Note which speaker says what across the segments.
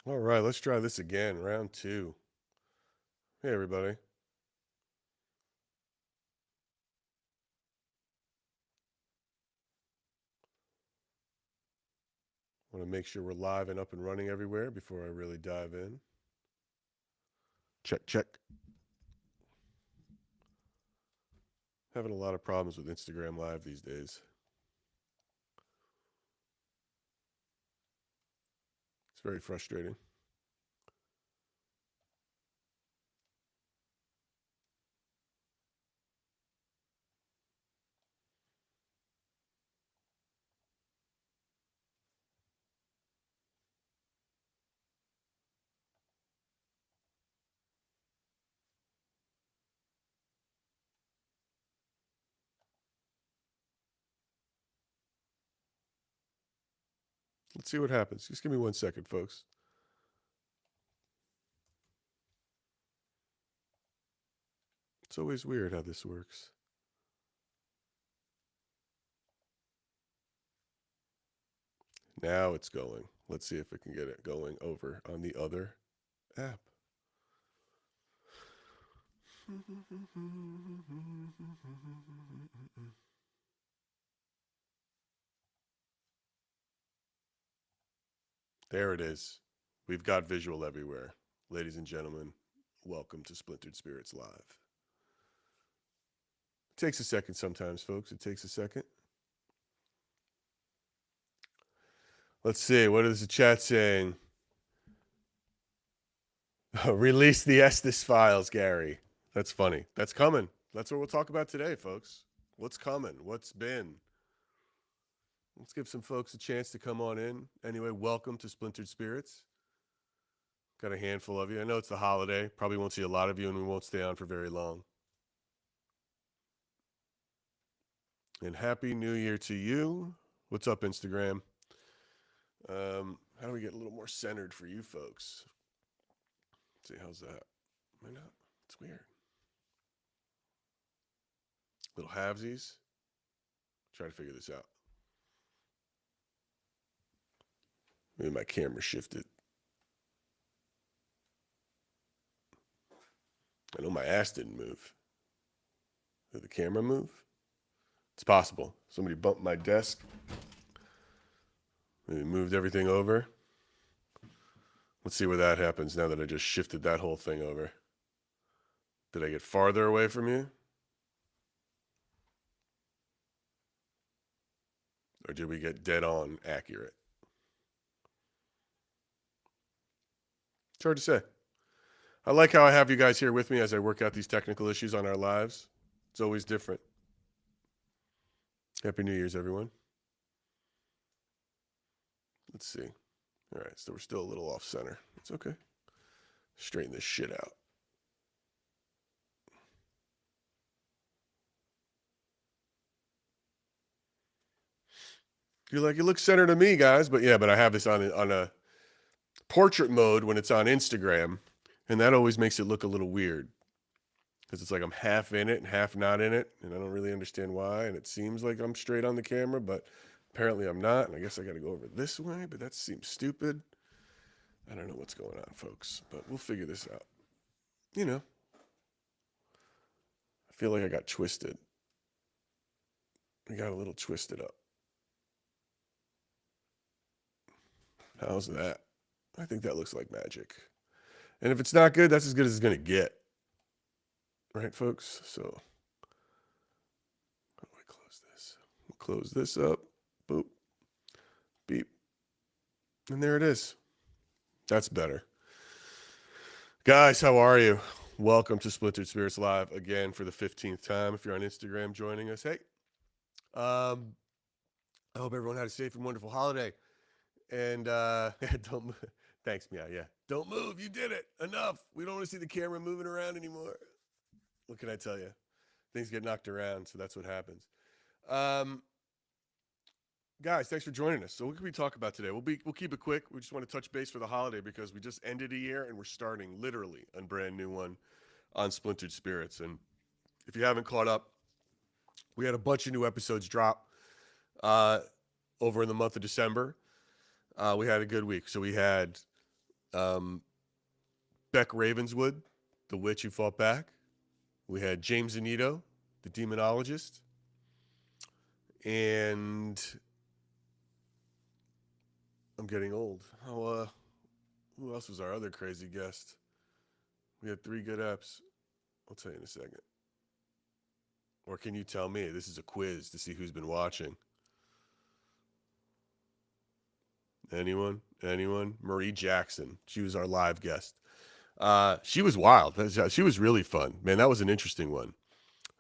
Speaker 1: All right, let's try this again. Round two. Hey, everybody. Want to make sure we're live and up and running everywhere before I really dive in. Check, check. Having a lot of problems with Instagram Live these days. It's very frustrating. Let's see what happens. Just give me 1 second, folks. It's always weird how this works. Now it's going. Let's see if we can get it going over on the other app. There it is. We've got visual everywhere. Ladies and gentlemen, welcome to Splintered Spirits Live. It takes a second sometimes, folks. It takes a second. Let's see. What is the chat saying? Release the Estes files, Gary. That's funny. That's coming. That's what we'll talk about today, folks. What's coming? What's been? Let's give some folks a chance to come on in. Anyway, welcome to Splintered Spirits. Got a handful of you. I know it's the holiday. Probably won't see a lot of you, and we won't stay on for very long. And Happy New Year to you. What's up, Instagram? How do we get a little more centered for you folks? Let's see, how's that? Why not? It's weird. Little halvesies. Try to figure this out. Maybe my camera shifted. I know my ass didn't move. Did the camera move? It's possible. Somebody bumped my desk. Maybe moved everything over. Let's see where that happens now that I just shifted that whole thing over. Did I get farther away from you? Or did we get dead on accurate? It's hard to say. I like how I have you guys here with me as I work out these technical issues on our lives. It's always different. Happy New Year's, everyone. Let's see. All right, so we're still a little off center. It's okay. Straighten this shit out. You're like, it looks centered to me, guys. But yeah, but I have this on a portrait mode when it's on Instagram. And that always makes it look a little weird. Because it's like I'm half in it and half not in it. And I don't really understand why. And it seems like I'm straight on the camera, but apparently I'm not. And I guess I got to go over this way, but that seems stupid. I don't know what's going on, folks. But we'll figure this out. You know. I feel like I got twisted. I got a little twisted up. How's that? I think that looks like magic. And if it's not good, that's as good as it's going to get. Right, folks? So, how do I close this? We'll close this up. Boop. Beep. And there it is. That's better. Guys, how are you? Welcome to Splintered Spirits Live again for the 15th time. If you're on Instagram joining us, hey. I hope everyone had a safe and wonderful holiday. And don't move. Thanks, Meow. Yeah. Don't move. You did it. Enough. We don't want to see the camera moving around anymore. What can I tell you? Things get knocked around, so that's what happens. Guys, thanks for joining us. So what can we talk about today? We'll keep it quick. We just want to touch base for the holiday because we just ended a year and we're starting literally a brand new one on Splintered Spirits. And if you haven't caught up, we had a bunch of new episodes drop over in the month of December. We had a good week. So we had Um, Beck Ravenswood, the witch who fought back. We had James Anito, the demonologist. And I'm getting old. Who else was our other crazy guest? We had 3 good apps. I'll tell you in a second. Or can you tell me? This is a quiz to see who's been watching. Anyone? Anyone? Marie Jackson. She was our live guest. She was wild. She was really fun. Man, that was an interesting one.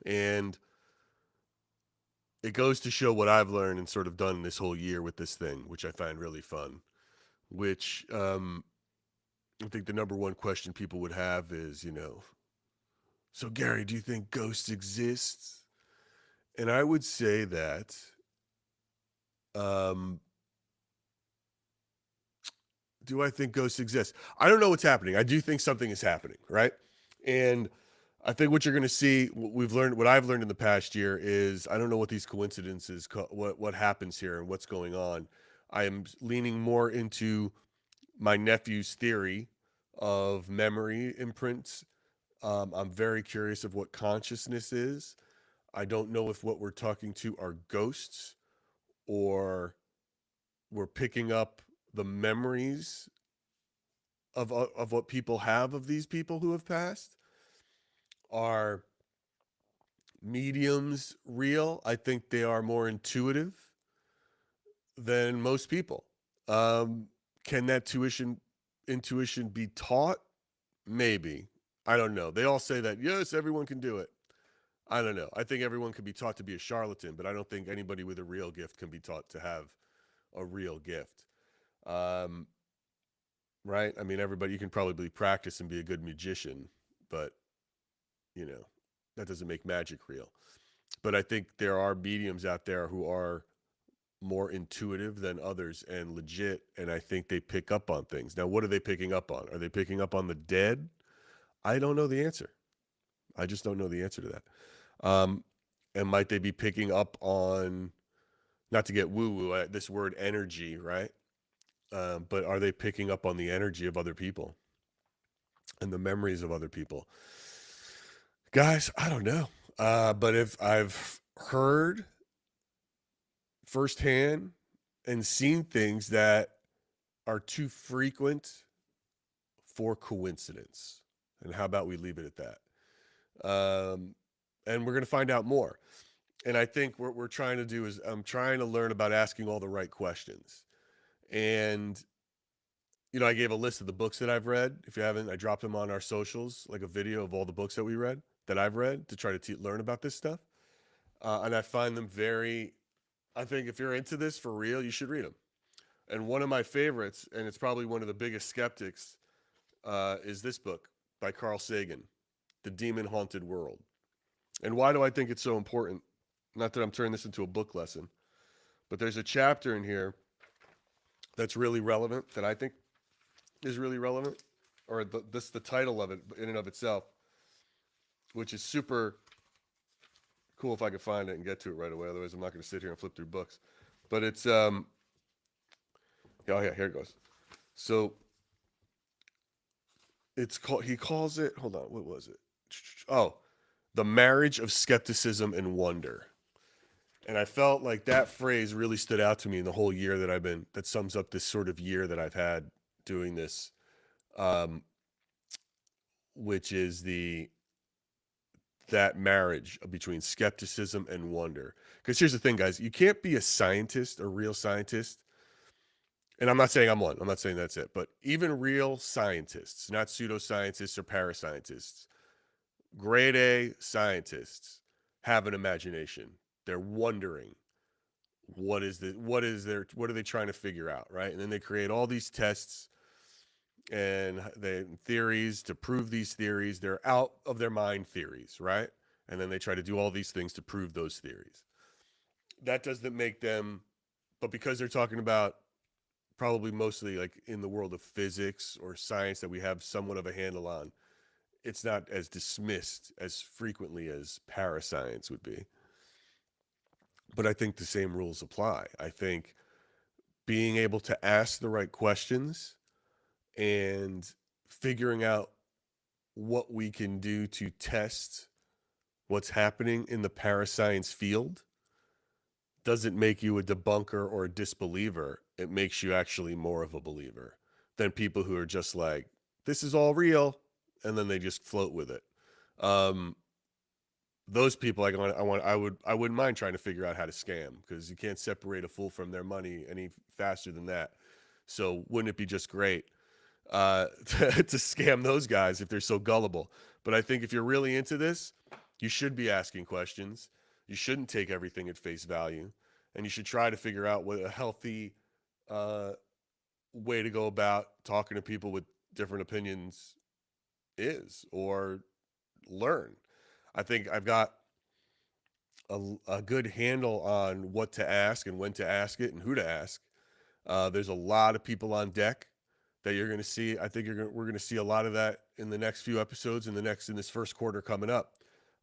Speaker 1: And it goes to show what I've learned and sort of done this whole year with this thing, which I find really fun. Which I think the number one question people would have is, so Gary, do you think ghosts exist? And I would say that do I think ghosts exist? I don't know what's happening. I do think something is happening, right? And I think what you're going to see, what I've learned in the past year is I don't know what these coincidences, what happens here and what's going on. I am leaning more into my nephew's theory of memory imprints. I'm very curious of what consciousness is. I don't know if what we're talking to are ghosts or we're picking up the memories of what people have of these people who have passed. Are mediums real? I think they are more intuitive than most people. Can that intuition be taught? Maybe. I don't know. They all say that, yes, everyone can do it. I don't know. I think everyone can be taught to be a charlatan, but I don't think anybody with a real gift can be taught to have a real gift. Right? I mean, you can probably practice and be a good magician, but, that doesn't make magic real. But I think there are mediums out there who are more intuitive than others and legit, and I think they pick up on things. Now, what are they picking up on? Are they picking up on the dead? I don't know the answer. I just don't know the answer to that. And might they be picking up on, not to get woo-woo, this word energy, right? But are they picking up on the energy of other people and the memories of other people? Guys, I don't know. But if I've heard firsthand and seen things that are too frequent for coincidence. And how about we leave it at that? And we're going to find out more. And I think what we're trying to do is I'm trying to learn about asking all the right questions. And, I gave a list of the books that I've read. If you haven't, I dropped them on our socials, like a video of all the books that I've read to try to learn about this stuff. And I find them I think if you're into this for real, you should read them. And one of my favorites, and it's probably one of the biggest skeptics, is this book by Carl Sagan, The Demon Haunted World. And why do I think it's so important? Not that I'm turning this into a book lesson, but there's a chapter in here that's really relevant, that I think is really relevant, or the title of it in and of itself, which is super cool if I could find it and get to it right away. Otherwise, I'm not going to sit here and flip through books. But it's, yeah, here it goes. So he calls it, hold on, what was it? Oh, The Marriage of Skepticism and Wonder. And I felt like that phrase really stood out to me in the whole year that sums up this sort of year that I've had doing this, which is that marriage between skepticism and wonder. Because here's the thing, guys, you can't be a scientist, a real scientist. And I'm not saying I'm one. I'm not saying that's it. But even real scientists, not pseudoscientists or parascientists, grade A scientists have an imagination. They're wondering what are they trying to figure out, right? And then they create all these tests and theories to prove these theories. They're out of their mind theories, right? And then they try to do all these things to prove those theories. That doesn't make them, but because they're talking about probably mostly like in the world of physics or science that we have somewhat of a handle on, it's not as dismissed as frequently as parascience would be. But I think the same rules apply. I think being able to ask the right questions and figuring out what we can do to test what's happening in the parascience field doesn't make you a debunker or a disbeliever. It makes you actually more of a believer than people who are just like, this is all real, and then they just float with it. Those people, I wouldn't mind trying to figure out how to scam, because you can't separate a fool from their money any faster than that. So wouldn't it be just great to scam those guys if they're so gullible? But I think if you're really into this, you should be asking questions. You shouldn't take everything at face value, and you should try to figure out what a healthy way to go about talking to people with different opinions is, or learn. I think I've got a good handle on what to ask and when to ask it and who to ask. There's a lot of people on deck that you're going to see. I think we're going to see a lot of that in the next few episodes in this first quarter coming up.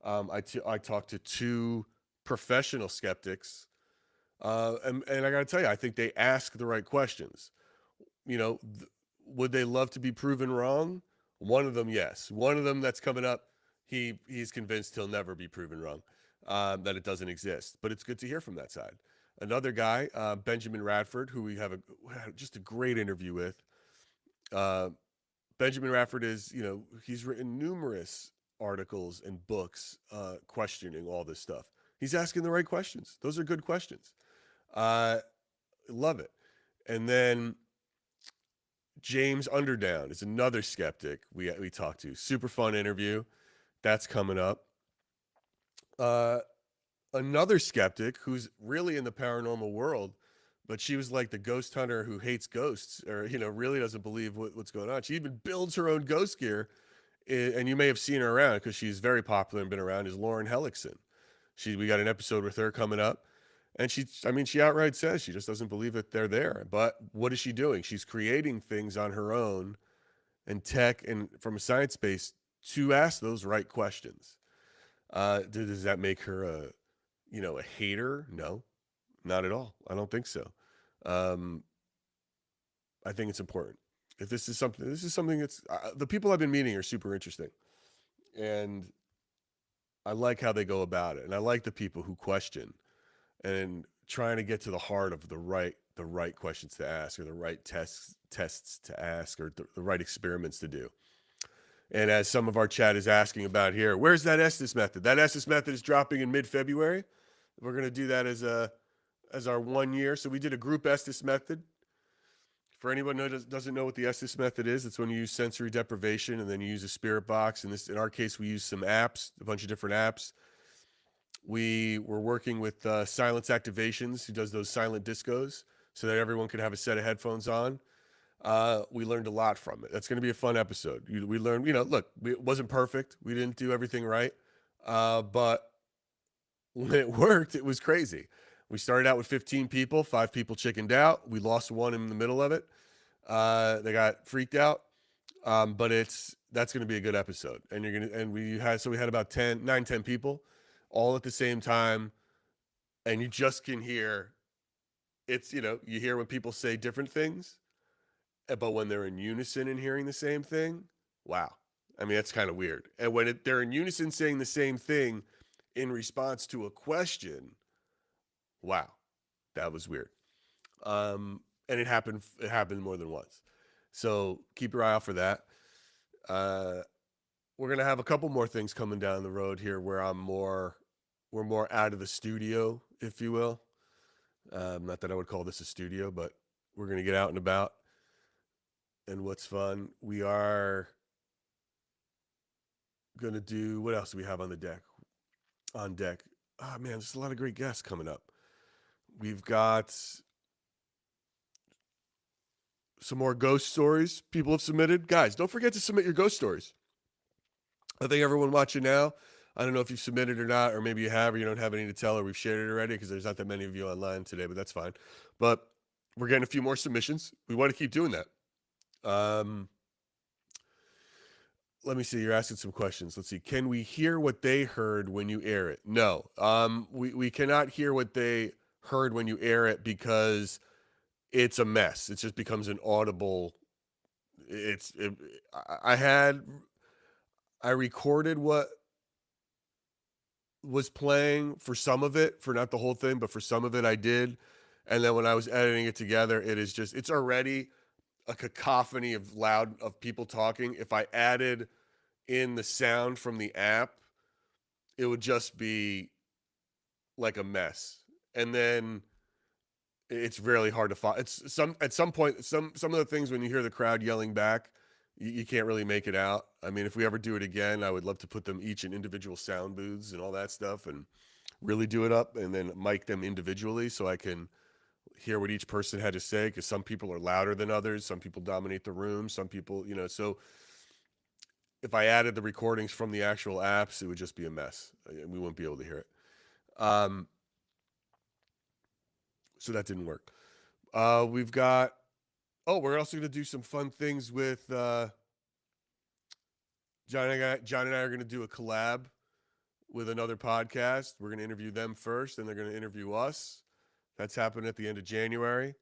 Speaker 1: I talked to two professional skeptics, and I got to tell you, I think they ask the right questions. Would they love to be proven wrong? One of them, yes. One of them that's coming up, he's convinced he'll never be proven wrong, that it doesn't exist. But it's good to hear from that side. Another guy, Benjamin Radford, who we had just a great interview with. Benjamin Radford is, he's written numerous articles and books questioning all this stuff. He's asking the right questions. Those are good questions. Love it. And then James Underdown is another skeptic we talked to. Super fun interview. That's coming up. Another skeptic who's really in the paranormal world, but she was like the ghost hunter who hates ghosts, or, really doesn't believe what's going on. She even builds her own ghost gear, and you may have seen her around because she's very popular and been around, is Lauren Hellickson. We got an episode with her coming up. And she outright says she just doesn't believe that they're there. But what is she doing? She's creating things on her own and tech and from a science base to ask those right questions. Does that make her a hater? No, not at all. I don't think so. I think it's important. If this is something that's the people I've been meeting are super interesting, and I like how they go about it, and I like the people who question and trying to get to the heart of the right questions to ask, or the right tests to ask, or the right experiments to do. And as some of our chat is asking about here, where's that Estes method? That Estes method is dropping in mid-February. We're going to do that as our 1 year. So we did a group Estes method. For anyone who doesn't know what the Estes method is, it's when you use sensory deprivation and then you use a spirit box. And in our case, we use some apps, a bunch of different apps. We were working with Silence Activations, who does those silent discos, so that everyone could have a set of headphones on. We learned a lot from it. That's going to be a fun episode. We learned, look, it wasn't perfect. We didn't do everything right. But when it worked, it was crazy. We started out with 15 people, 5 people chickened out. We lost one in the middle of it. They got freaked out. But that's going to be a good episode. And we had about 9-10 people all at the same time. And you just can hear you hear when people say different things, but when they're in unison and hearing the same thing, wow. I mean, that's kind of weird. And when they're in unison saying the same thing in response to a question, wow, that was weird. And it happened more than once. So keep your eye out for that. We're going to have a couple more things coming down the road here where we're more out of the studio, if you will. Not that I would call this a studio, but we're going to get out and about. And what's fun, we are going to do, what else do we have on deck? Oh, man, there's a lot of great guests coming up. We've got some more ghost stories people have submitted. Guys, don't forget to submit your ghost stories. I think everyone watching now, I don't know if you've submitted or not, or maybe you have, or you don't have any to tell, or we've shared it already, because there's not that many of you online today, but that's fine. But we're getting a few more submissions. We want to keep doing that. Let me see. You're asking some questions. Let's see. Can we hear what they heard when you air it? No. We cannot hear what they heard when you air it, because it's a mess. It just becomes an audible. I had I recorded what was playing for some of it, for not the whole thing, but for some of it I did. And then when I was editing it together, it's already a cacophony of people talking. If I added in the sound from the app, it would just be like a mess. And then it's really hard to follow. It's at some point, some of the things when you hear the crowd yelling back, you can't really make it out. I mean, if we ever do it again, I would love to put them each in individual sound booths and all that stuff and really do it up and then mic them individually so I can hear what each person had to say, because some people are louder than others, some people dominate the room, some people, so if I added the recordings from the actual apps, it would just be a mess. We wouldn't be able to hear it. So that didn't work. We've got, we're also going to do some fun things with John and I are going to do a collab with another podcast. We're going to interview them first, and they're going to interview us. That's happening at the end of January.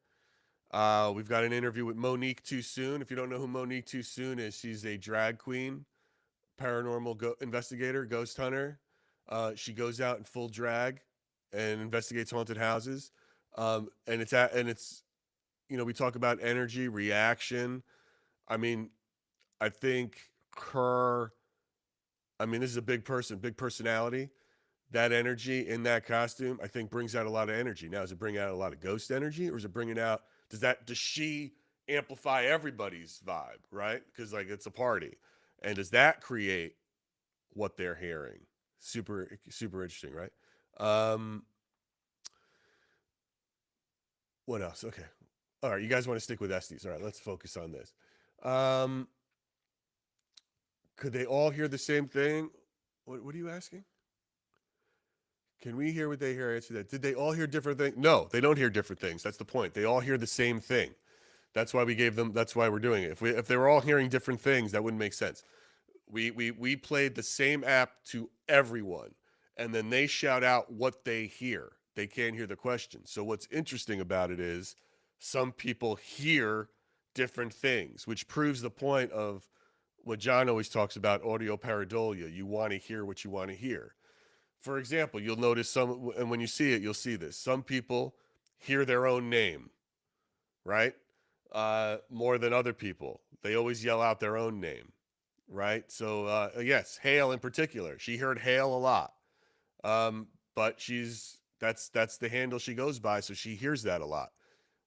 Speaker 1: We've got an interview with Monique Too Soon. If you don't know who Monique Too Soon is, she's a drag queen, paranormal investigator, ghost hunter. She goes out in full drag and investigates haunted houses. And it's we talk about energy, reaction. I mean, I think this is a big person, big personality. That energy in that costume, I think, brings out a lot of energy. Now, does it bring out a lot of ghost energy, or is it bringing out? Does she amplify everybody's vibe, right? Because like it's a party, and does that create what they're hearing? Super, super interesting, right? What else? Okay, all right. You guys want to stick with Estes? All right, let's focus on this. Could they all hear the same thing? What are you asking? Can we hear what they hear? Answer that. Did they all hear different things? No, they don't hear different things. That's the point. They all hear the same thing. That's why we gave them. That's why we're doing it. If they were all hearing different things, that wouldn't make sense. We played the same app to everyone, and then they shout out what they hear. They can't hear the question. So what's interesting about it is some people hear different things, which proves the point of what John always talks about: audio pareidolia. You want to hear what you want to hear. For example, you'll notice and when you see it, you'll see this. Some people hear their own name, right? More than other people. They always yell out their own name, right? So, yes, Hale in particular. She heard Hale a lot. But that's the handle she goes by, so she hears that a lot.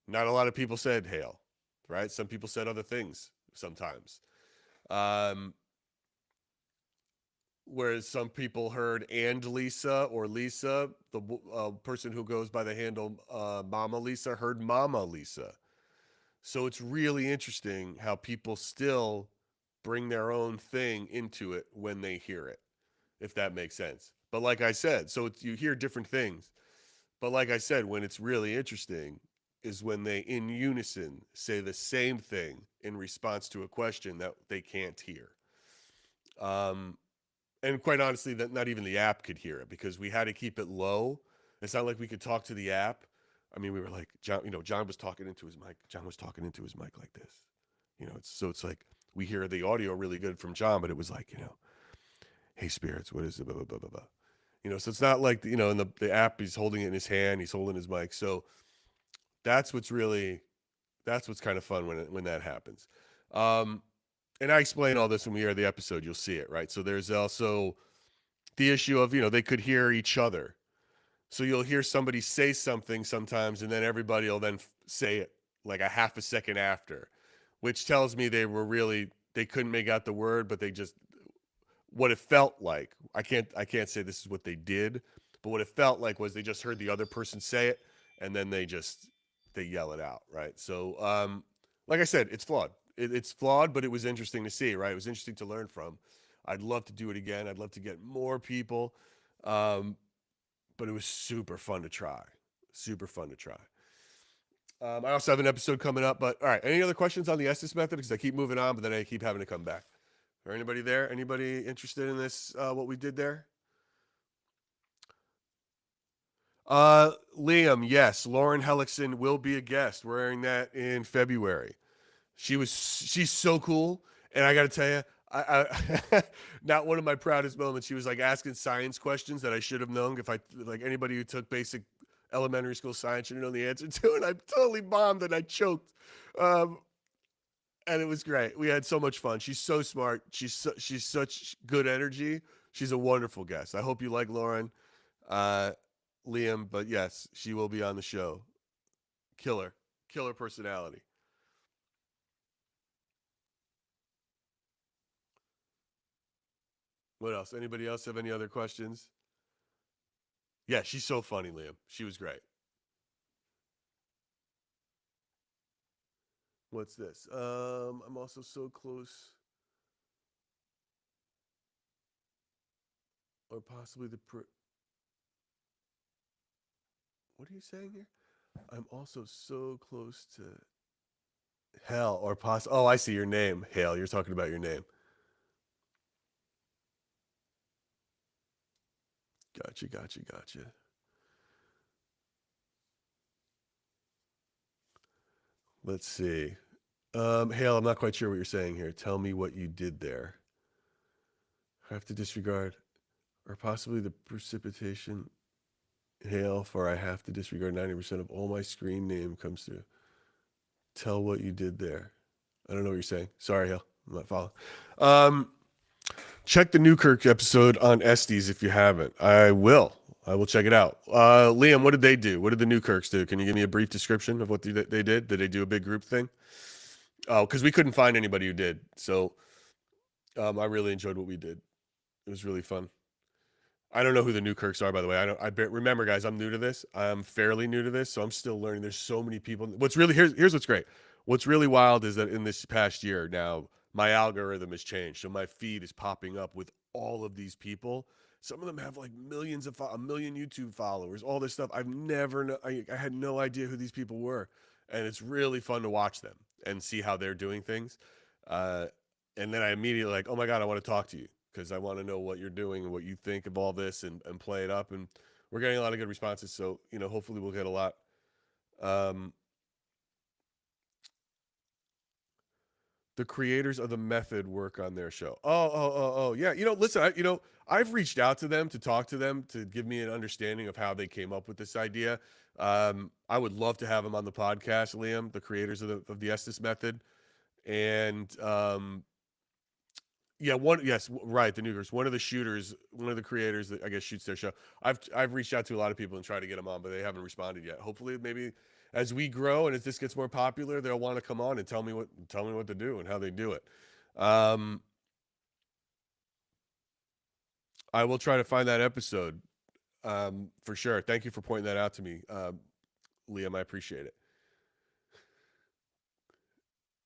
Speaker 1: Not a lot of people said Hale, right? Some people said other things sometimes. Whereas some people heard and Lisa, or Lisa, the person who goes by the handle Mama Lisa, heard Mama Lisa. So it's really interesting how people still bring their own thing into it when they hear it, if that makes sense. But like I said, so you hear different things. But like I said, when it's really interesting is when they in unison say the same thing in response to a question that they can't hear. And quite honestly, that not even the app could hear it, because we had to keep it low. It's not like we could talk to the app. I mean, we were like, John was talking into his mic. John was talking into his mic like this. It's like we hear the audio really good from John, but it was like, hey, spirits, what is it? Blah, blah, blah, blah, blah. So it's not like, in the app, he's holding it in his hand, he's holding his mic. So that's what's kind of fun when that happens. And I explain all this when we air the episode. You'll see it, right? So there's also the issue of, they could hear each other. So you'll hear somebody say something sometimes, and then everybody will then say it like a half a second after, which tells me they couldn't make out the word, but they just, what it felt like, I can't say this is what they did, but what it felt like was they just heard the other person say it, and then they yell it out, right? So, like I said, it's flawed. It's flawed, but it was interesting to see, right? It was interesting to learn from. I'd love to do it again. I'd love to get more people. But it was super fun to try. Super fun to try. I also have an episode coming up, but all right. Any other questions on the Estes method? Because I keep moving on, but then I keep having to come back. Or anybody there? Anybody interested in this, what we did there? Liam, yes. Lauren Hellickson will be a guest. We're airing that in February. She's so cool, and I got to tell you, I not one of my proudest moments. She was like asking science questions that I should have known if I like anybody who took basic elementary school science should have known the answer to, and I totally bombed and I choked. Um, and it was great. We had so much fun. She's so smart. She's such good energy. She's a wonderful guest. I hope you like Lauren, uh, Liam. But yes, she will be on the show. Killer, killer personality. What else? Anybody else have any other questions? Yeah, she's so funny, Liam. She was great. What's this? I'm also so close, or possibly what are you saying here? I'm also so close to hell, or Oh, I see your name, Hale. You're talking about your name. Gotcha, gotcha, gotcha. Let's see. Hale, I'm not quite sure what you're saying here. Tell me what you did there. I have to disregard, or possibly the precipitation hail, for I have to disregard 90% of all my screen name comes through. Tell what you did there. I don't know what you're saying. Sorry, Hale. I'm not following. Um, Check the Newkirk episode on Estes if you haven't. I will. I will check it out. Liam, what did they do? What did the Newkirks do? Can you give me a brief description of what they did? Did they do a big group thing? Oh, because we couldn't find anybody who did. So I really enjoyed what we did. It was really fun. I don't know who the Newkirks are, by the way. I don't. Remember, guys. I'm new to this. I'm fairly new to this, so I'm still learning. There's so many people. What's really here's what's great. What's really wild is that in this past year now, my algorithm has changed, so my feed is popping up with all of these people. Some of them have like millions of a million YouTube followers. All this stuff. I've never. I had no idea who these people were, and it's really fun to watch them and see how they're doing things. Uh, and then I immediately like, oh my god, I want to talk to you because I want to know what you're doing and what you think of all this and play it up. And we're getting a lot of good responses. So, hopefully we'll get a lot. Um, the creators of the method work on their show. Oh. Yeah. Listen, I've reached out to them to talk to them to give me an understanding of how they came up with this idea. I would love to have them on the podcast, Liam, the creators of the Estes method. And, yeah, right, the Newkirks. One of the shooters, one of the creators that I guess shoots their show. I've reached out to a lot of people and tried to get them on, but they haven't responded yet. Hopefully, maybe as we grow and as this gets more popular, they'll want to come on and tell me what to do and how they do it. Um, I will try to find that episode for sure. Thank you for pointing that out to me, Liam. I appreciate it.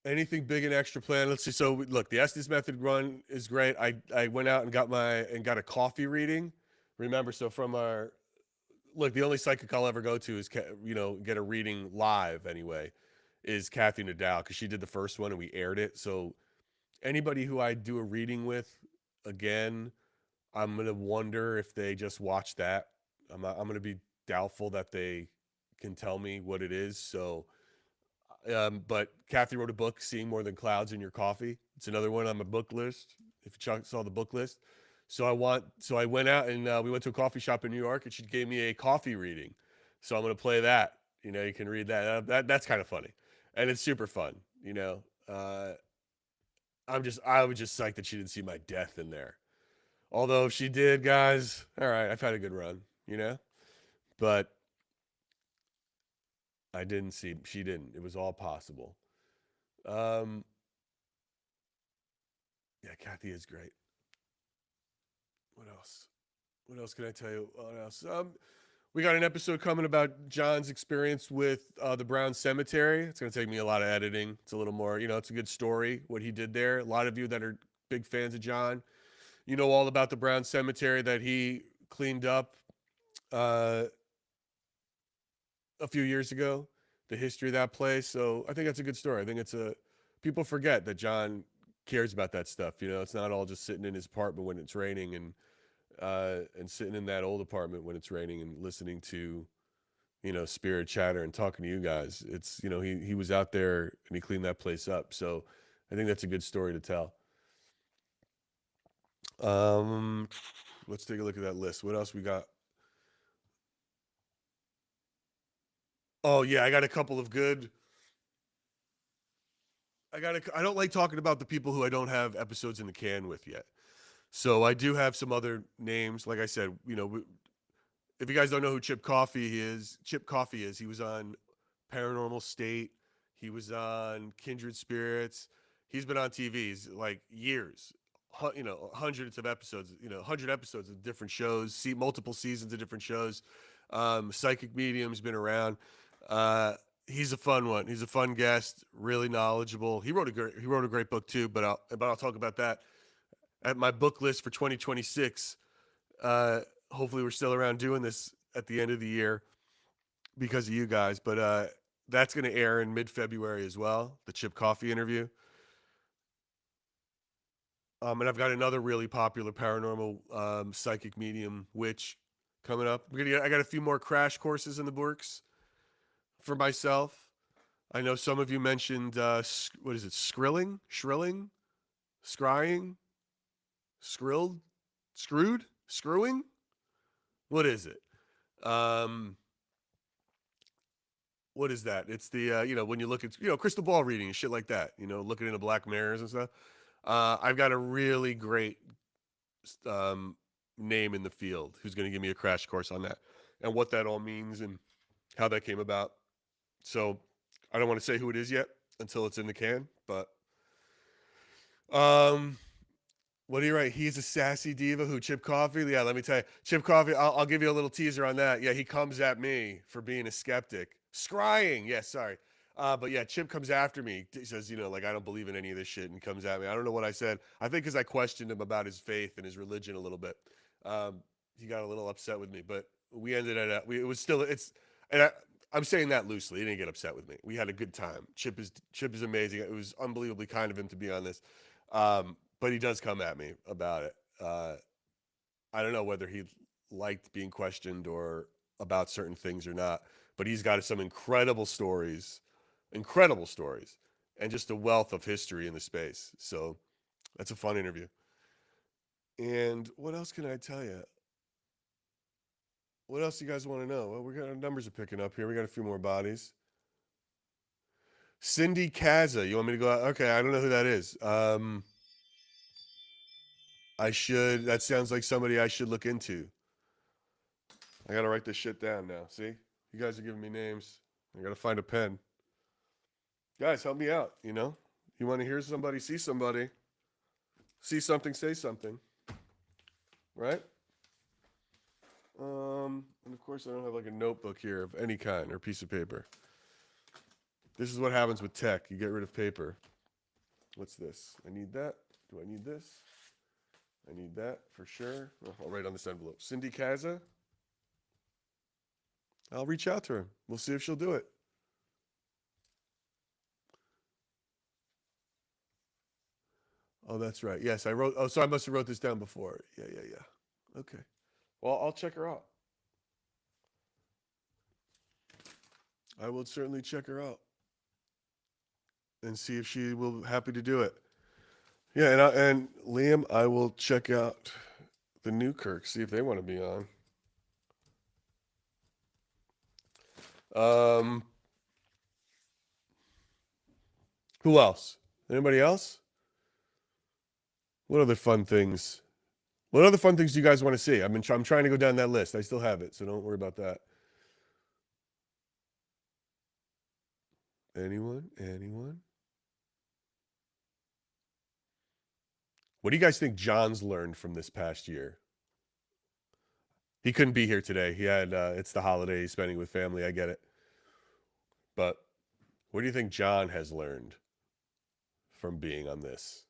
Speaker 1: Anything big and extra plan? Let's see. So look, the Estes method run is great. I went out and got a coffee reading. Remember, so from our look, the only psychic I'll ever go to is get a reading live anyway, is Kathy Nadal because she did the first one and we aired it. So anybody who I do a reading with again, I'm gonna wonder if they just watch that. I'm gonna be doubtful that they can tell me what it is. So but Kathy wrote a book, Seeing More Than Clouds in Your Coffee. It's another one on my book list. If you saw the book list. So I went out and we went to a coffee shop in New York and she gave me a coffee reading. So I'm going to play that. You can read that. That's kind of funny. And it's super fun. I was just psyched that she didn't see my death in there. Although if she did, guys, all right, I've had a good run. But she didn't. It was all possible. Um, Yeah, Kathy is great. What else? What else can I tell you? What else? We got an episode coming about John's experience with the Brown Cemetery. It's going to take me a lot of editing. It's a little more, it's a good story what he did there. A lot of you that are big fans of John, you know all about the Brown Cemetery that he cleaned up uh, a few years ago, the history of that place. So I think that's a good story. I think people forget that John cares about that stuff. It's not all just sitting in his apartment when it's raining and sitting in that old apartment when it's raining and listening to Spirit Chatter and talking to you guys. It's, he was out there and he cleaned that place up. So I think that's a good story to tell. Let's take a look at that list. What else we got? Oh yeah, I got a couple of good. I don't like talking about the people who I don't have episodes in the can with yet. So I do have some other names. Like I said, if you guys don't know who Chip Coffee is. He was on Paranormal State. He was on Kindred Spirits. He's been on TV's like years. Hundreds of episodes. 100 episodes of different shows. See multiple seasons of different shows. Psychic Medium's been around. Uh, he's a fun one. He's a fun guest. Really knowledgeable. He wrote a great book too. But I'll talk about that at my book list for 2026. Uh, Hopefully, we're still around doing this at the end of the year because of you guys. But that's going to air in mid-February as well. The Chip Coffee interview. And I've got another really popular paranormal psychic medium witch coming up. I got a few more crash courses in the works for myself. I know some of you mentioned what is it? Shrilling, scrying, skrilled, screwed, screwing. What is it? Um, what is that? It's the when you look at crystal ball reading and shit like that. Looking into black mirrors and stuff. I've got a really great um, name in the field who's going to give me a crash course on that and what that all means and how that came about. So I don't want to say who it is yet until it's in the can, but um, what do you write? He's a sassy diva who Chip Coffee. Yeah, let me tell you, Chip Coffee. I'll give you a little teaser on that. Yeah, he comes at me for being a skeptic, scrying. Yeah, sorry. But yeah, Chip comes after me. He says, like I don't believe in any of this shit, and he comes at me. I don't know what I said. I think because I questioned him about his faith and his religion a little bit. Um, he got a little upset with me, but we ended at it was still and I'm saying that loosely. He didn't get upset with me. We had a good time. Chip is amazing. It was unbelievably kind of him to be on this. But he does come at me about it. I don't know whether he liked being questioned or about certain things or not, but he's got some incredible stories, and just a wealth of history in the space. So that's a fun interview. And what else can I tell you? What else do you guys want to know? Well, our numbers are picking up here. We got a few more bodies. Cindy Kaza. You want me to go out? Okay, I don't know who that is. I should. That sounds like somebody I should look into. I gotta write this shit down now. See, you guys are giving me names. I gotta find a pen. Guys, help me out. You want to hear somebody, see somebody, see something, say something, right? And of course, I don't have like a notebook here of any kind or piece of paper. This is what happens with tech. You get rid of paper. What's this? I need that. Do I need this? I need that for sure. Oh, I'll write on this envelope. Cindy Kaza. I'll reach out to her. We'll see if she'll do it. Oh, that's right. Yes, I wrote. Oh, so I must have wrote this down before. Yeah. Okay. Well, I'll check her out. I will certainly check her out and see if she will happy to do it. Yeah, and Liam, I will check out the Newkirk, see if they want to be on. Who else? Anybody else? What other fun things? What other fun things do you guys want to see? I'm trying to go down that list. I still have it, so don't worry about that. Anyone? What do you guys think John's learned from this past year? He couldn't be here today. He had it's the holiday, he's spending with family. I get it. But what do you think John has learned from being on this?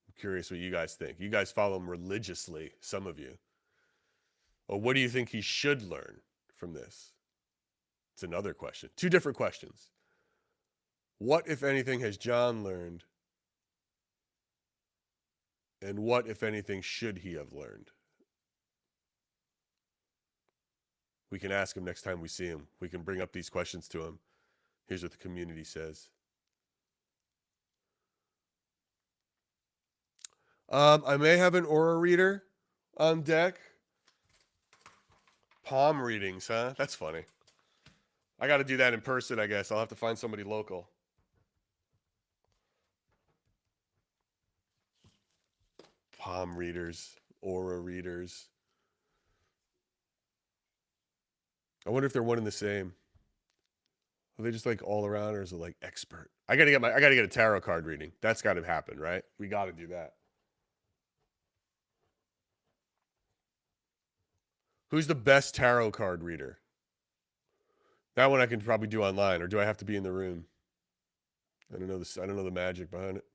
Speaker 1: I'm curious what you guys think. You guys follow him religiously, some of you. Or what do you think he should learn from this? It's another question. Two different questions. What, if anything, has John learned? And what, if anything, should he have learned? We can ask him next time we see him. We can bring up these questions to him. Here's what the community says. I may have an aura reader on deck. Palm readings, huh? That's funny. I got to do that in person, I guess. I'll have to find somebody local. Palm readers, aura readers. I wonder if they're one and the same. Are they just like all around, or is it like expert? I gotta get a tarot card reading. That's got to happen, right? We got to do that. Who's the best tarot card reader? That one I can probably do online, or do I have to be in the room? I don't know this. I don't know the magic behind it.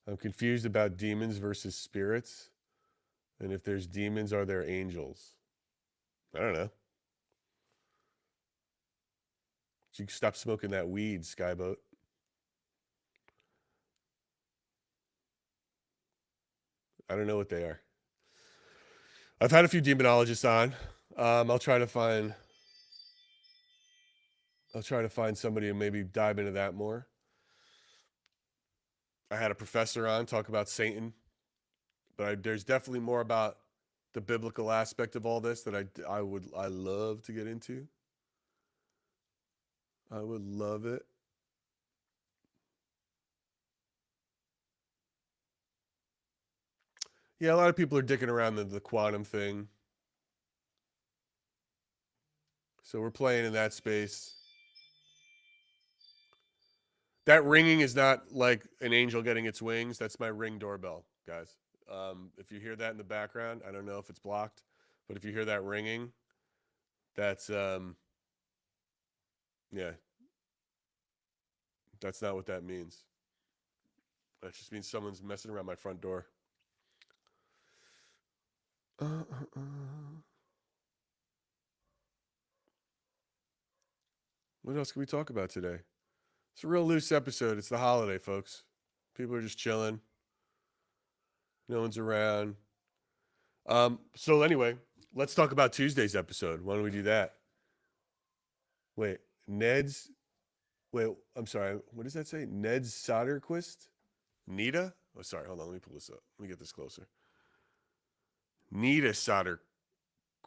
Speaker 1: I'm confused about demons versus spirits. And if there's demons, are there angels? I don't know. You stop smoking that weed, Skyboat. I don't know what they are. I've had a few demonologists on. I'll try to find somebody and maybe dive into that more. I had a professor on talk about Satan, but there's definitely more about the biblical aspect of all this that I love to get into. I would love it. Yeah, a lot of people are dicking around the quantum thing. So we're playing in that space. That ringing is not like an angel getting its wings. That's my Ring doorbell, guys. If you hear that in the background, I don't know if it's blocked, but if you hear that ringing, that's yeah, that's not what that means. That just means someone's messing around my front door. What else can we talk about today? It's a real loose episode. It's the holiday, folks. People are just chilling. No one's around. So anyway, let's talk about Tuesday's episode. Why don't we do that? Wait, Ned's. Wait, I'm sorry. What does that say? Ned's Soderquist? Nita? Oh, sorry. Hold on. Let me pull this up. Let me get this closer. Nita Soder.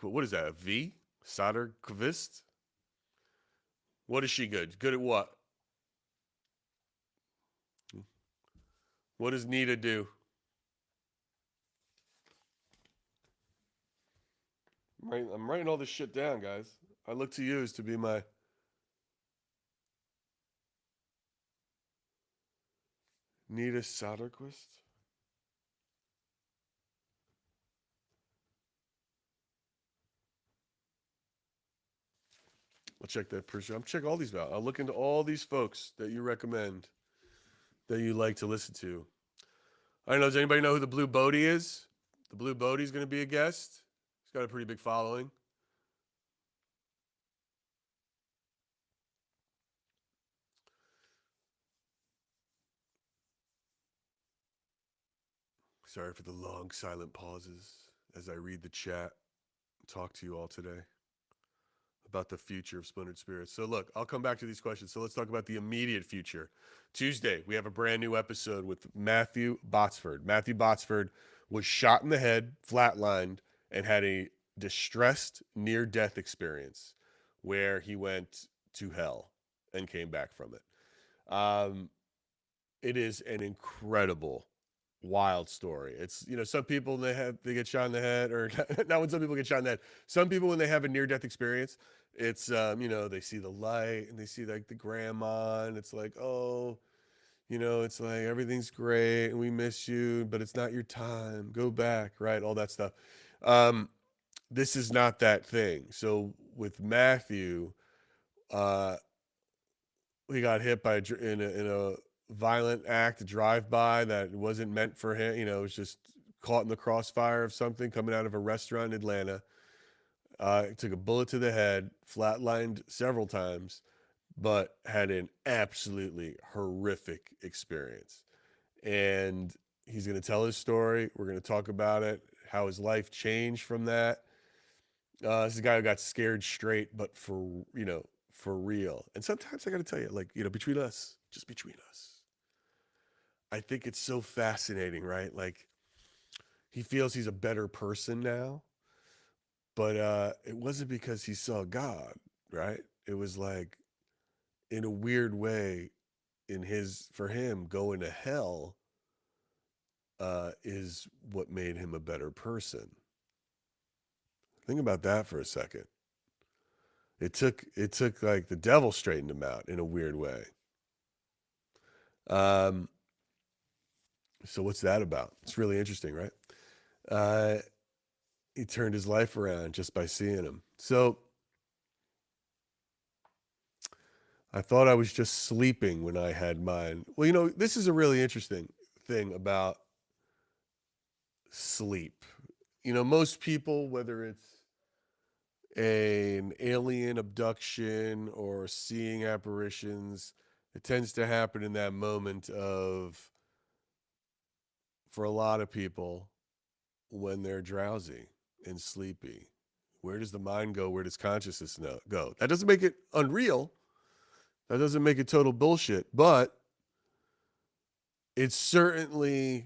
Speaker 1: What is that? A V? Soderquist? What is she good? Good at what? What does Nita do? I'm writing all this shit down, guys. I look to you as to be my. Nita Soderquist? I'll check that person. I'm check all these out. I'll look into all these folks that you recommend, that you like to listen to. I don't know. Does anybody know who the Blue Bodie is? The Blue Bodie is going to be a guest. He's got a pretty big following. Sorry for the long silent pauses as I read the chat and talk to you all today about the future of Splintered Spirits. So look, I'll come back to these questions. So let's talk about the immediate future. Tuesday, we have a brand new episode with Matthew Botsford. Matthew Botsford was shot in the head, flatlined, and had a distressed near-death experience where he went to hell and came back from it. It is an incredible, wild story. It's, some people they get shot in the head, or not when some people get shot in the head. Some people, when they have a near-death experience, it's they see the light and they see like the grandma, and it's like, oh, it's like everything's great and we miss you, but it's not your time. Go back, right? All that stuff. This is not that thing. So with Matthew, he got hit by in a violent act, a drive-by that wasn't meant for him. It was just caught in the crossfire of something coming out of a restaurant in Atlanta. Took a bullet to the head, flatlined several times, but had an absolutely horrific experience. And he's going to tell his story. We're going to talk about it, how his life changed from that. This is a guy who got scared straight, but for real. And sometimes I got to tell you, like, between us, just between us, I think it's so fascinating, right? Like, he feels he's a better person now, but it wasn't because he saw God, right? It was like, in a weird way, for him, going to hell is what made him a better person. Think about that for a second. It took like the devil straightened him out in a weird way. Um, so what's that about? It's really interesting, right? Uh, he turned his life around just by seeing him. So I thought I was just sleeping when I had mine. Well, this is a really interesting thing about sleep. Most people, whether it's an alien abduction or seeing apparitions, it tends to happen in that moment for a lot of people, when they're drowsy and sleepy. Where does the mind go? Where does consciousness go? That doesn't make it unreal. That doesn't make it total bullshit, but it certainly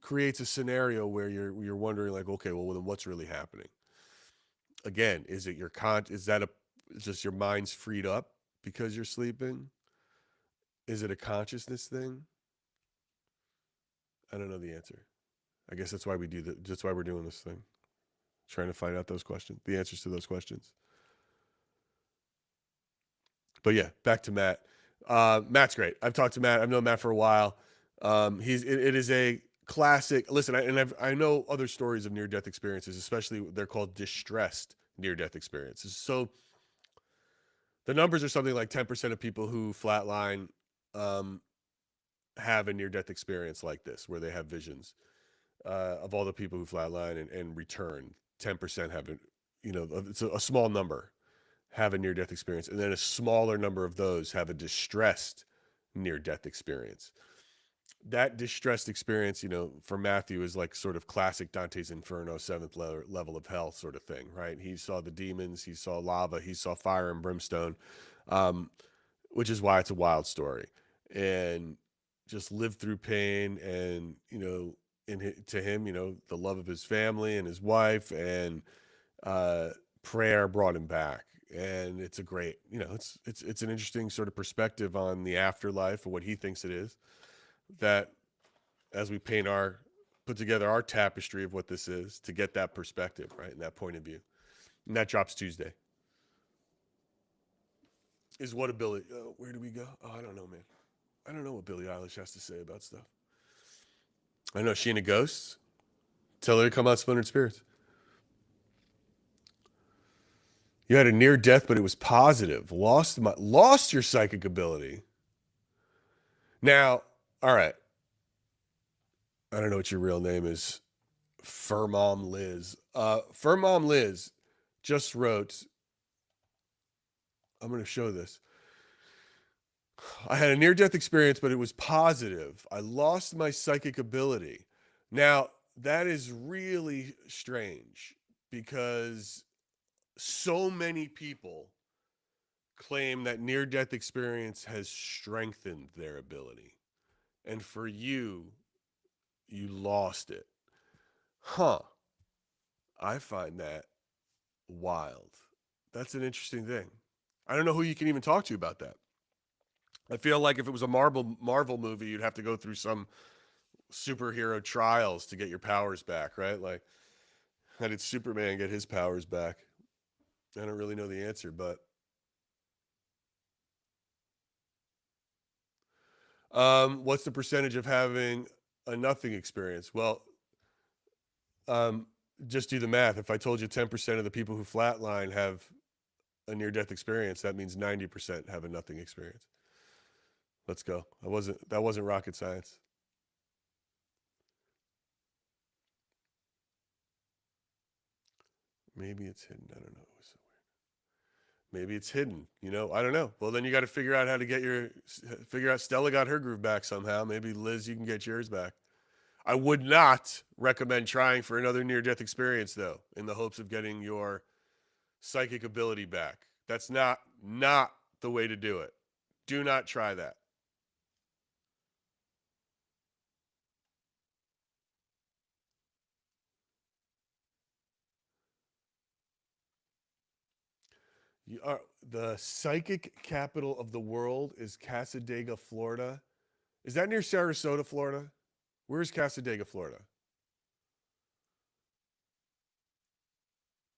Speaker 1: creates a scenario where you're wondering, like, okay, well, then what's really happening? Again, is it just your mind's freed up because you're sleeping? Is it a consciousness thing? I don't know the answer. I guess that's why we do that. That's why we're doing this thing, trying to find out the answers to those questions. But yeah, back to Matt. Matt's great. I've talked to Matt. I've known Matt for a while. It is a classic. Listen, I know other stories of near death experiences, especially they're called distressed near death experiences. So the numbers are something like 10% of people who flatline um, have a near death experience like this, where they have visions. Of all the people who flatline and return, 10% have it. It's a small number have a near death experience, and then a smaller number of those have a distressed near death experience. That distressed experience, for Matthew, is like sort of classic Dante's Inferno, seventh level of hell sort of thing, right? He saw the demons, he saw lava, he saw fire and brimstone, um, which is why it's a wild story. And just lived through pain, and to him, the love of his family and his wife and uh, prayer brought him back. And it's a great, it's an interesting sort of perspective on the afterlife or what he thinks it is, that as we put together our tapestry of what this is, to get that perspective, right, and that point of view. And that drops Tuesday. Is what a Billy, where do we go? Oh, I don't know, man. I don't know what Billie Eilish has to say about stuff. I know she and the Ghosts. Tell her to come out Splintered Spirits. You had a near death, but it was positive. Lost your psychic ability. Now, all right. I don't know what your real name is. Furmom Liz. Furmom Liz just wrote. I'm going to show this. I had a near death experience, but it was positive. I lost my psychic ability. Now, that is really strange, because so many people claim that near death experience has strengthened their ability. And for you lost it. Huh. I find that wild. That's an interesting thing. I don't know who you can even talk to about that. I feel like if it was a Marvel movie, you'd have to go through some superhero trials to get your powers back, right? Like, how did Superman get his powers back? I don't really know the answer, but what's the percentage of having a nothing experience? Well, um, just do the math. If I told you 10% of the people who flatline have a near-death experience, that means 90% have a nothing experience. Let's go. That wasn't rocket science. Maybe it's hidden. I don't know. It was so weird. Maybe it's hidden. I don't know. Well, then you got to figure out how to figure out Stella got her groove back somehow. Maybe Liz, you can get yours back. I would not recommend trying for another near-death experience, though, in the hopes of getting your psychic ability back. That's not the way to do it. Do not try that. The psychic capital of the world is Casadega, Florida. Is that near Sarasota, Florida? Where's Casadega, Florida?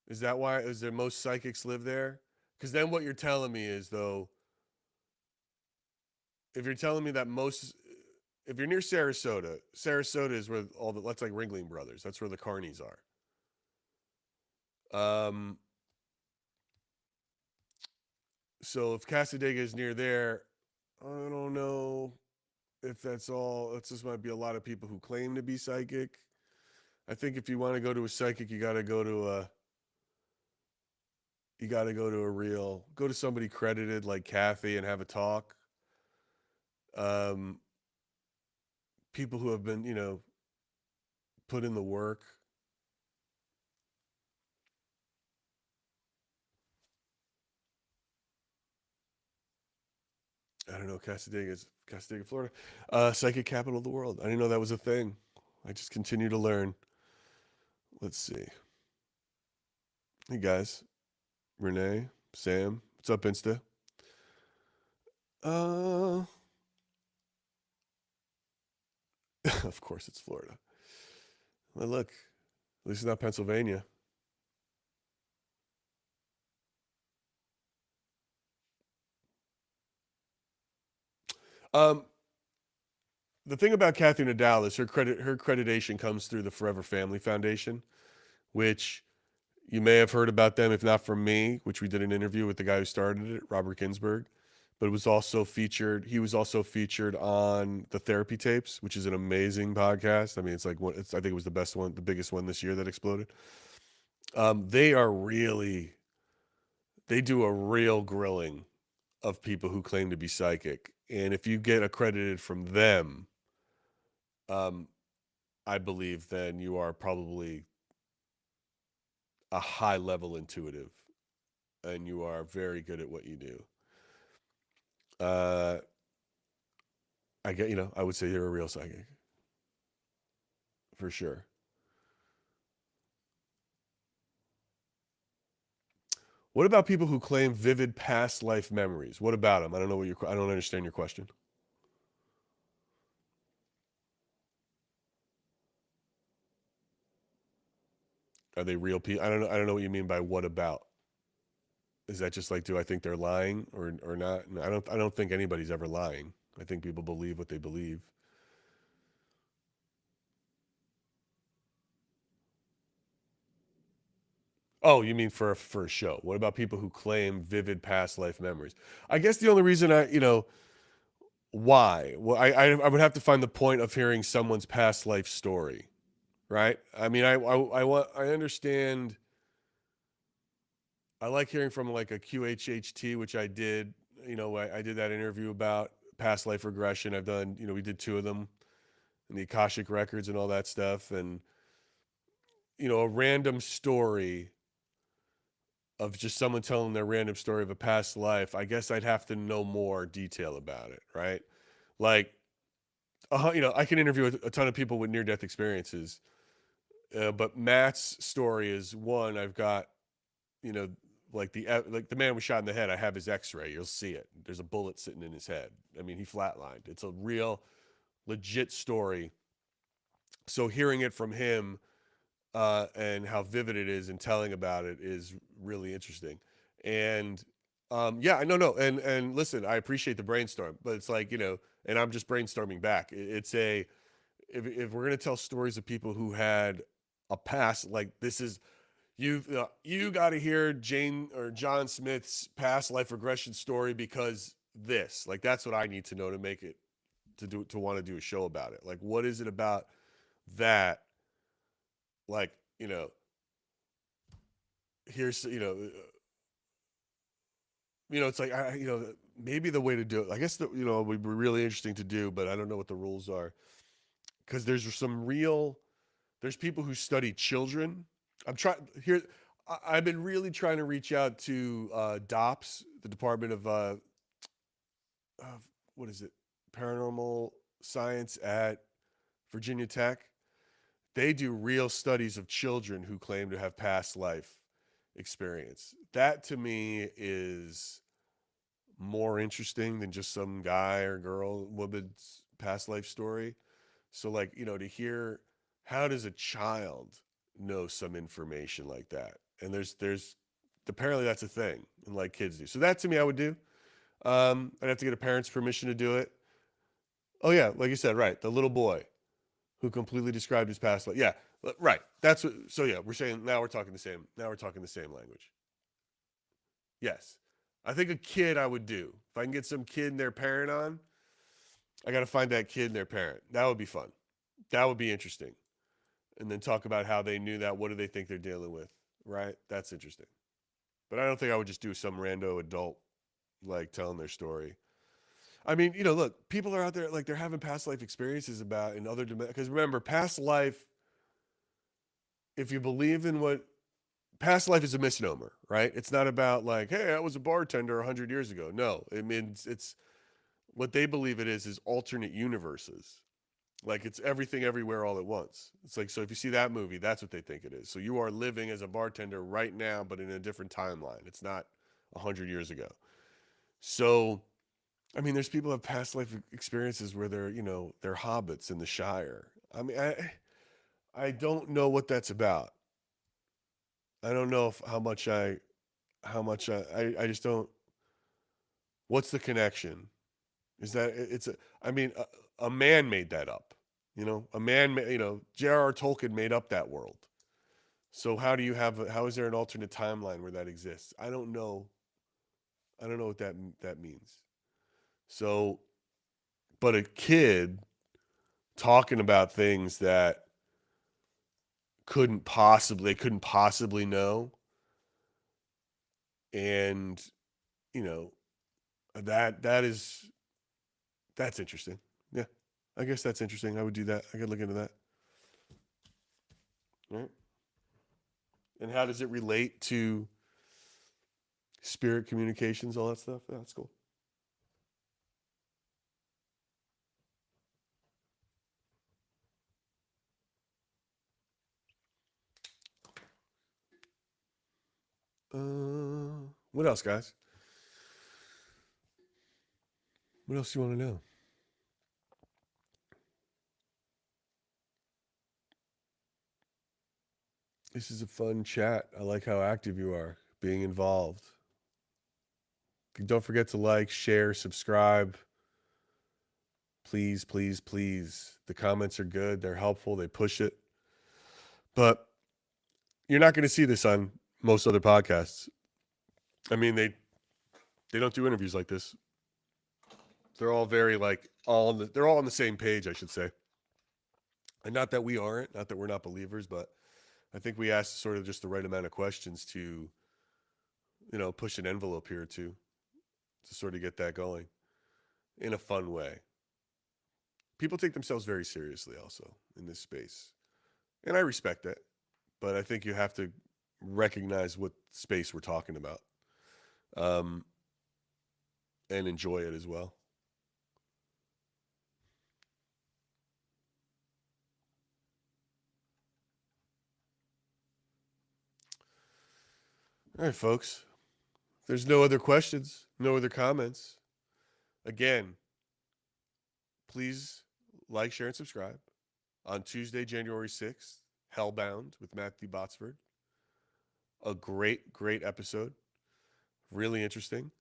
Speaker 1: Is that why? Is there most psychics live there? Because then what you're telling me is, though, if you're telling me that if you're near Sarasota is where that's like Ringling Brothers. That's where the carnies are. So if Casadega is near there, I don't know if that's all. That just might be a lot of people who claim to be psychic. I think if you want to go to a psychic, you got to go to go to somebody credited like Kathy and have a talk. People who have been, put in the work. I don't know. Casadega, Florida, psychic capital of the world. I didn't know that was a thing. I just continue to learn. Let's see. Hey guys, Renee, Sam, what's up, Insta? Of course it's Florida. Well, look, at least it's not Pennsylvania. Um, the thing about Kathy Nadal is her accreditation comes through the Forever Family Foundation, which you may have heard about them, if not from me, which we did an interview with the guy who started it, Robert Ginsburg. But he was also featured on the Therapy Tapes, which is an amazing podcast. I mean, I think it was the best one, the biggest one this year that exploded. They do a real grilling of people who claim to be psychic. And if you get accredited from them, I believe then you are probably a high level intuitive and you are very good at what you do. I would say you're a real psychic for sure. What about people who claim vivid past life memories? What about them? I don't understand your question. Are they real people? I don't know what you mean by what about. Is that just like, do I think they're lying or not? No, I don't think anybody's ever lying. I think people believe what they believe. Oh, you mean for a show? What about people who claim vivid past life memories? I guess the only reason why? Well, I would have to find the point of hearing someone's past life story, right? I mean, I understand. I like hearing from like a QHHT, which I did. I did that interview about past life regression. I've done. We did two of them, and the Akashic records and all that stuff, and a random story of just someone telling their random story of a past life. I guess I'd have to know more detail about it, right? Like, I can interview a ton of people with near death experiences, but Matt's story is one. I've got, you know, like the man was shot in the head. I have his X-ray. You'll see it. There's a bullet sitting in his head. I mean, he flatlined. It's a real, legit story. So hearing it from him and how vivid it is and telling about it is really interesting. And yeah, I know, and listen, I appreciate the brainstorm, but it's like and I'm just brainstorming back. It's a if we're gonna tell stories of people who had a past, like this is you got to hear Jane or John Smith's past life regression story because this, like, that's what I need to know to make it to want to do a show about it. Like, what is it about that? Like, here's it's like maybe the way to do it. I guess would be really interesting to do, but I don't know what the rules are because there's people who study children. I'm trying here. I've been really trying to reach out to DOPS, the Department of what is it, Paranormal Science at Virginia Tech. They do real studies of children who claim to have past life experience. That to me is more interesting than just some guy or girl, woman's past life story. So, like, to hear how does a child know some information like that? And there's apparently that's a thing, and like kids do. So that to me, I would do. I'd have to get a parent's permission to do it. Oh yeah, like you said, right? The little boy who completely described his past life. Yeah, right. That's what. So yeah, we're saying now we're talking the same. Now we're talking the same language. Yes, I think a kid I would do if I can get some kid and their parent on. I got to find that kid and their parent. That would be fun. That would be interesting. And then talk about how they knew that. What do they think they're dealing with? Right? That's interesting. But I don't think I would just do some rando adult like telling their story. I mean, look, people are out there like they're having past life experiences about in other dimensions. Because remember, past life, if you believe in what past life is a misnomer, right? It's not about like, hey, I was a bartender 100 years ago. No, it means it's what they believe it is alternate universes. Like it's everything everywhere all at once. It's like, so if you see that movie, that's what they think it is. So you are living as a bartender right now, but in a different timeline. It's not 100 years ago. So, I mean, there's people who have past life experiences where they're hobbits in the Shire. I mean, I don't know what that's about. I don't know if I just don't. What's the connection? Is that it's a? I mean, a man made that up. A man. J.R.R. Tolkien made up that world. So how is there an alternate timeline where that exists? I don't know. I don't know what that means. So, but a kid talking about things that they couldn't possibly know, and you know that's interesting. Yeah, I guess that's interesting. I would do that. I could look into that. All right. And how does it relate to spirit communications, all that stuff? Yeah, that's cool. What else, guys? What else do you want to know? This is a fun chat. I like how active you are, being involved. Don't forget to like, share, subscribe. Please, please, please. The comments are good. They're helpful. They push it. But you're not going to see this on most other podcasts. I mean, they don't do interviews like this. They're all very like they're all on the same page, I should say. And not that we aren't, not that we're not believers, but I think we asked sort of just the right amount of questions to, push an envelope here to sort of get that going in a fun way. People take themselves very seriously also in this space. And I respect that, but I think you have to recognize what space we're talking about, um, and enjoy it as well. All right, folks. If there's no other questions, no other comments. Again, please like, share, and subscribe. On Tuesday, January 6th, Hellbound with Matthew Botsford. A great, great episode. Really interesting.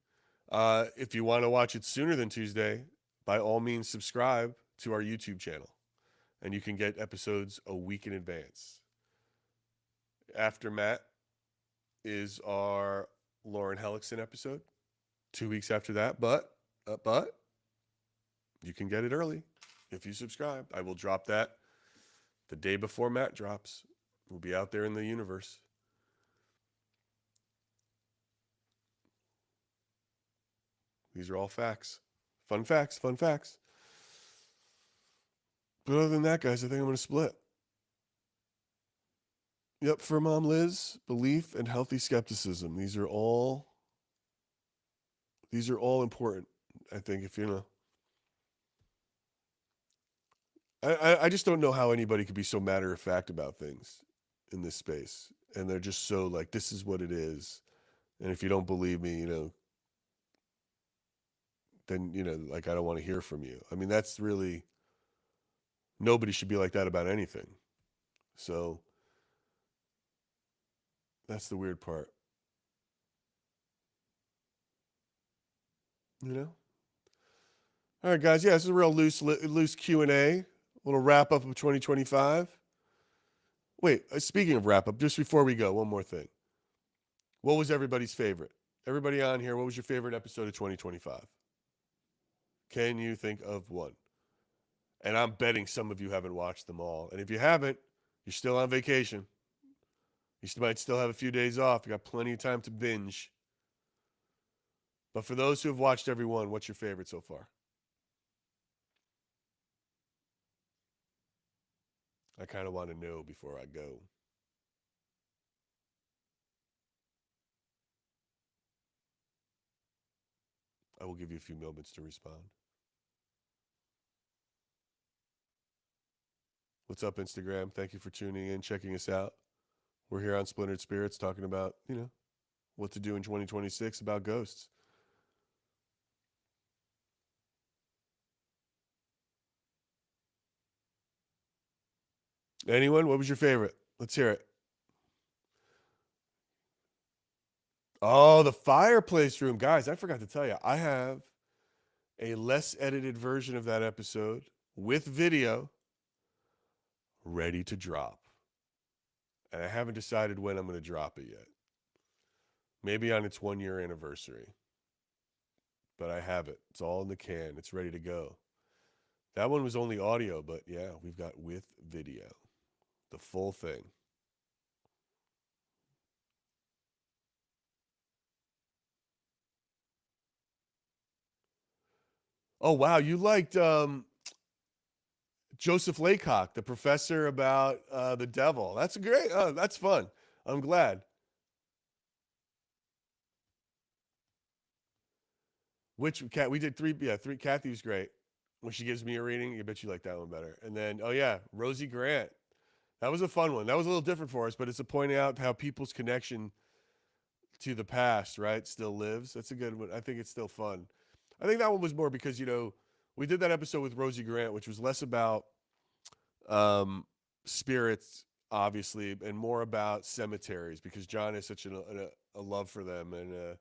Speaker 1: If you want to watch it sooner than Tuesday, by all means, subscribe to our YouTube channel, and you can get episodes a week in advance. After Matt is our Lauren Hellickson episode, 2 weeks after that. But you can get it early if you subscribe. I will drop that the day before Matt drops. We'll be out there in the universe. These are all facts. Fun facts, fun facts. But other than that, guys, I think I'm going to split. Yep, for Mom Liz, belief and healthy skepticism. These are all important. I think if you know. I just don't know how anybody could be so matter of fact about things in this space. And they're just so like, this is what it is. And if you don't believe me, then, like, I don't want to hear from you. I mean, that's really, nobody should be like that about anything. So that's the weird part. All right, guys. Yeah, this is a real loose Q&A. A little wrap up of 2025. Wait, speaking of wrap up, just before we go, one more thing. What was everybody's favorite? Everybody on here, what was your favorite episode of 2025? Can you think of one? And I'm betting some of you haven't watched them all. And if you haven't, you're still on vacation. You might still have a few days off. You got plenty of time to binge. But for those who have watched every one, what's your favorite so far? I kind of want to know before I go. I will give you a few moments to respond. What's up, Instagram? Thank you for tuning in, checking us out. We're here on Splintered Spirits talking about, what to do in 2026 about ghosts. Anyone? What was your favorite? Let's hear it. Oh, the fireplace room. Guys, I forgot to tell you, I have a less edited version of that episode with video ready to drop. And I haven't decided when I'm going to drop it yet. Maybe on its 1-year anniversary. But I have it. It's all in the can. It's ready to go. That one was only audio, but yeah, we've got with video. The full thing. Oh, wow. You liked Joseph Laycock, the professor about the devil. That's great. Oh, that's fun. I'm glad. Which cat? We did three. Yeah, three. Kathy was great. When she gives me a reading, I bet you like that one better. And then, oh yeah, Rosie Grant. That was a fun one. That was a little different for us, but it's a pointing out how people's connection to the past, right, still lives. That's a good one. I think it's still fun. I think that one was more because we did that episode with Rosie Grant, which was less about spirits, obviously, and more about cemeteries because John has such a love for them and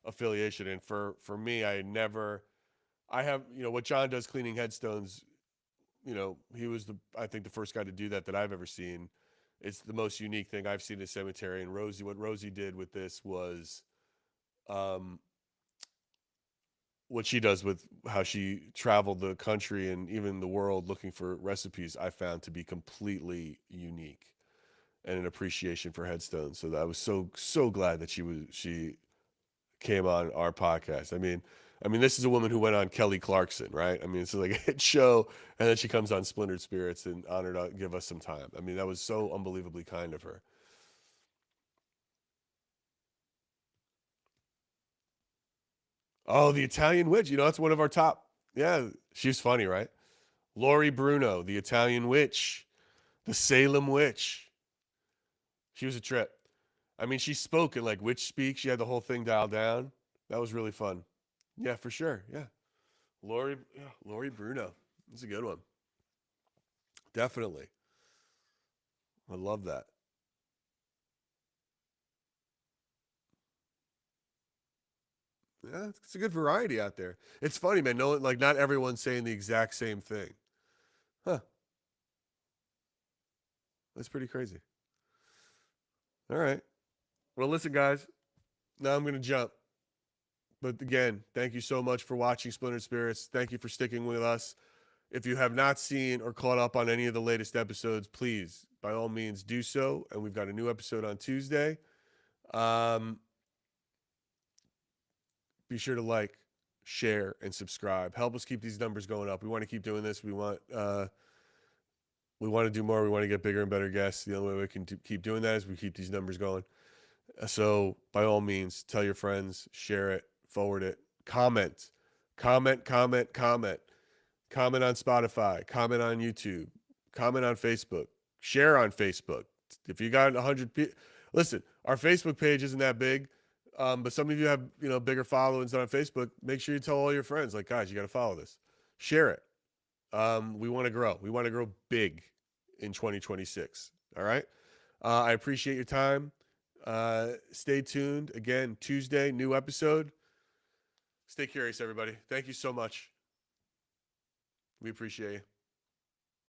Speaker 1: affiliation. And for me, I have what John does cleaning headstones. He was I think the first guy to do that I've ever seen. It's the most unique thing I've seen in a cemetery. And what Rosie did with this was, what she does with how she traveled the country and even the world looking for recipes, I found to be completely unique and an appreciation for headstones. So I was so glad that she came on our podcast. I mean, this is a woman who went on Kelly Clarkson, right? I mean, it's like a hit show, and then she comes on Splintered Spirits and honored to give us some time. I mean, that was so unbelievably kind of her. Oh, the Italian Witch. That's one of our top. Yeah, she's funny, right? Lori Bruno, the Italian Witch, the Salem Witch. She was a trip. I mean, she spoke in like witch speak. She had the whole thing dialed down. That was really fun. Yeah, for sure. Yeah. Lori Bruno. That's a good one. Definitely. I love that. Yeah, it's a good variety out there. It's funny, man. No, like not everyone's saying the exact same thing. Huh. That's pretty crazy. All right. Well, listen, guys. Now I'm going to jump. But again, thank you so much for watching Splintered Spirits. Thank you for sticking with us. If you have not seen or caught up on any of the latest episodes, please, by all means, do so. And we've got a new episode on Tuesday. Be sure to like, share, and subscribe. Help us keep these numbers going up. We want to keep doing this. We want to do more. We want to get bigger and better guests. The only way we can keep doing that is we keep these numbers going. So by all means, tell your friends, share it, forward it, comment on Spotify, comment on YouTube, comment on Facebook, share on Facebook. If you got 100 people, listen, our Facebook page isn't that big, but some of you have bigger followings on Facebook. Make sure you tell all your friends, like, guys, you got to follow this, share it. We want to grow. We want to grow big in 2026. All right. I appreciate your time. Stay tuned. Again, Tuesday, new episode. Stay curious, everybody. Thank you so much. We appreciate you.